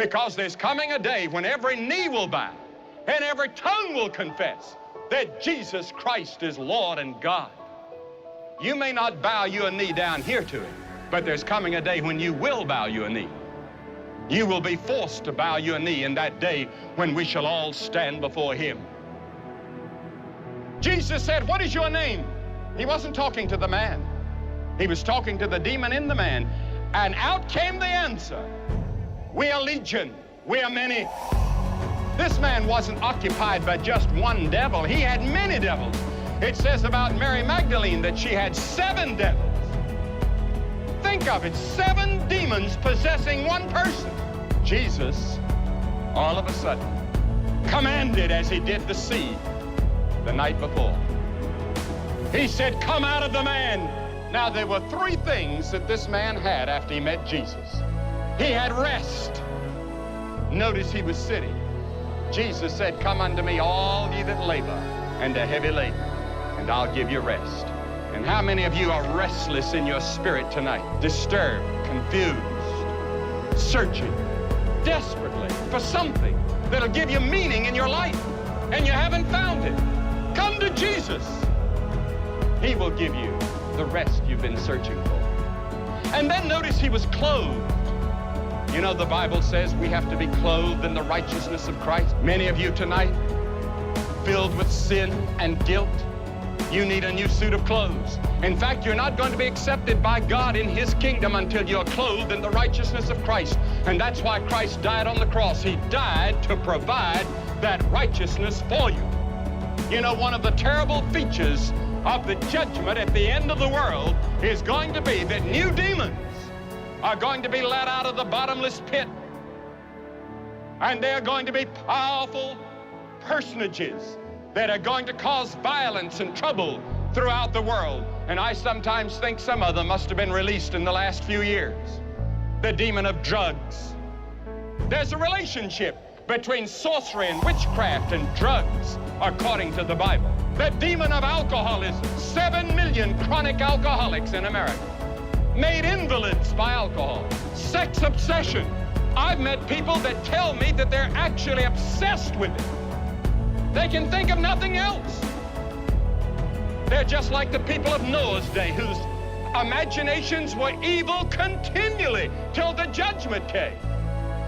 Because there's coming a day when every knee will bow and every tongue will confess that Jesus Christ is Lord and God. You may not bow your knee down here to it, but there's coming a day when you will bow your knee. You will be forced to bow your knee in that day when we shall all stand before him. Jesus said, "What is your name?" He wasn't talking to the man. He was talking to the demon in the man. And out came the answer. "We are legion. We are many." This man wasn't occupied by just one devil. He had many devils. It says about Mary Magdalene that she had 7 devils. Think of it, 7 demons possessing one person. Jesus, all of a sudden, commanded as he did the sea the night before. He said, "Come out of the man." Now, there were 3 things that this man had after he met Jesus. He had rest. Notice he was sitting. Jesus said, "Come unto me, all ye that labor and are heavy laden, and I'll give you rest." And how many of you are restless in your spirit tonight? Disturbed, confused, searching desperately for something that'll give you meaning in your life, and you haven't found it. Come to Jesus. He will give you the rest you've been searching for. And then notice he was clothed. You know, the Bible says we have to be clothed in the righteousness of Christ. Many of you tonight, filled with sin and guilt, you need a new suit of clothes. In fact, you're not going to be accepted by God in his kingdom until you're clothed in the righteousness of Christ. And that's why Christ died on the cross. He died to provide that righteousness for you. You know, one of the terrible features of the judgment at the end of the world is going to be that new demons are going to be let out of the bottomless pit. And they're going to be powerful personages that are going to cause violence and trouble throughout the world. And I sometimes think some of them must have been released in the last few years. The demon of drugs. There's a relationship between sorcery and witchcraft and drugs, according to the Bible. The demon of alcoholism. 7 million chronic alcoholics in America, made invalids by alcohol. Sex obsession. I've met people that tell me that they're actually obsessed with it. They can think of nothing else. They're just like the people of Noah's day, whose imaginations were evil continually till the judgment came.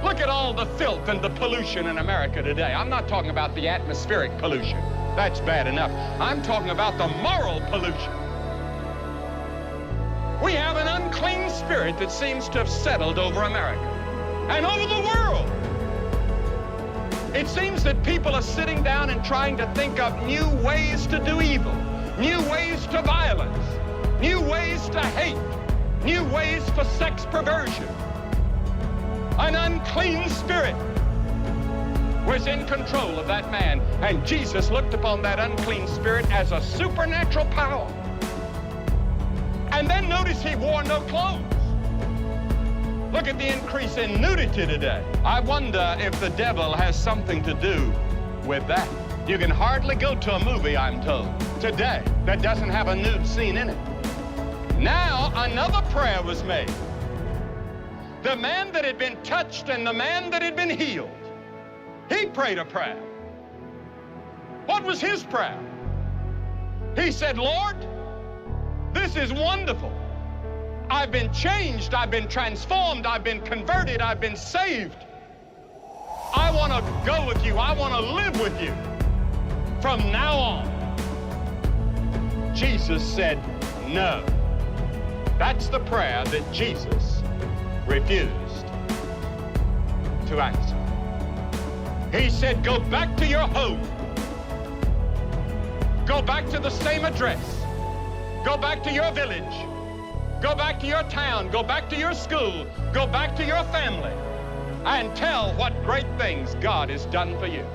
Look at all the filth and the pollution in America today. I'm not talking about the atmospheric pollution. That's bad enough. I'm talking about the moral pollution. We have an unclean spirit that seems to have settled over America and over the world. It seems that people are sitting down and trying to think of new ways to do evil, new ways to violence, new ways to hate, new ways for sex perversion. An unclean spirit was in control of that man, and Jesus looked upon that unclean spirit as a supernatural power. And then notice he wore no clothes. Look at the increase in nudity today. I wonder if the devil has something to do with that. You can hardly go to a movie, I'm told, today that doesn't have a nude scene in it. Now another prayer was made. The man that had been touched and the man that had been healed, he prayed a prayer. What was his prayer? He said, "Lord, this is wonderful. I've been changed, I've been transformed, I've been converted, I've been saved. I want to go with you, I want to live with you from now on." Jesus said, no. That's the prayer that Jesus refused to answer. He said, go back to your home. Go back to the same address. Go back to your village. Go back to your town. Go back to your school. Go back to your family and tell what great things God has done for you.